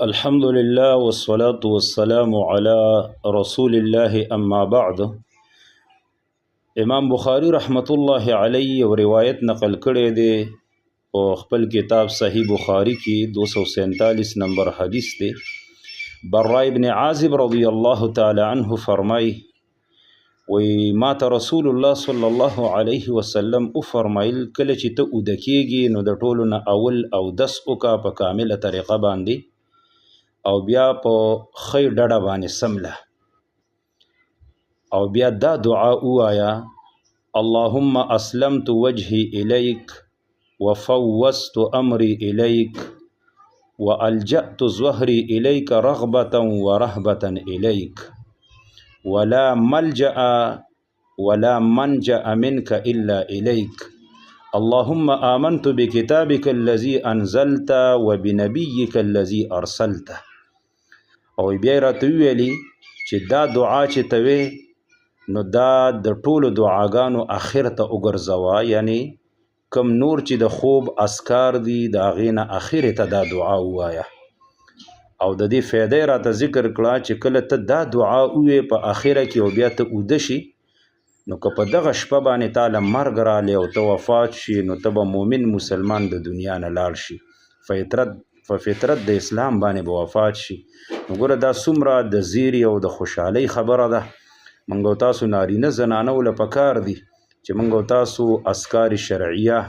الحمد لله والصلاة والسلام على رسول الله اما بعد. امام بخاری رحمت الله علیه و روایت نقل کړی دی او خپل کتاب صحیح بخاری کې 247 نمبر حدیث دی. براء ابن عازب رضی الله تعالی عنه فرمای وی ما ته رسول الله صلی الله علیه وسلم او فرمایل کله چې ته ودکیږي نو د ټولو نه اول او دس اوکا په کامله طریقه باندې او بیا په خی ډډه باندې سمله او بیا دا دعا وایا اللهم اسلمت وجهي اليك وفوضت امري اليك والجأت ظهري اليك رغبة ورهبة اليك ولا ملجأ ولا منجأ منك الا اليك اللهم آمنت بكتابك الذي انزلت وبنبيك الذي ارسلته. او بیا راته ویلي چې دا دعا چې ته وې نو دا د ټولو دعاګانو اخر ته وګرځوه، یعنی کم نور چې د خوب اسکار دي د هغې نه اخر ته دا دعا ووایه. او د دې فایده راته ذکر کړه چې کله ته دا دعا ووایې په اخره کې او بیا ته اوده شي نو که په دغه شپه باندې تاله مرګ رالی او ته وفات شي نو ته به مومن مسلمان د دنیا نه لاړ شي، فطرت د اسلام باندې به وفات شي. نو ګوره دا څومره د زیری او د خوشحالۍ خبره ده. موږ او تاسو نارینه زنانه له پکار دي چې موږ او تاسو اذکار شرعیه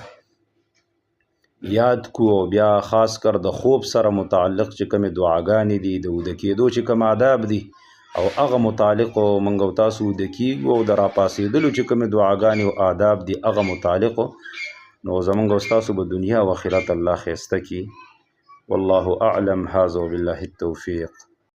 یاد کو او بیا خاص کر د خوب سره متعلق چې کومې دعاګانې دي د وده کېدو چې کوم آداب دي او هغه متعلق موږ او تاسو وده کېږو او د راپاسېدلو چې کومې دعاګانې او آداب دي هغه متعلق نو زموږ او ستاسو به دنیا او آخرت الله ښایسته کړي. والله اعلم. هذا وبالله التوفیق.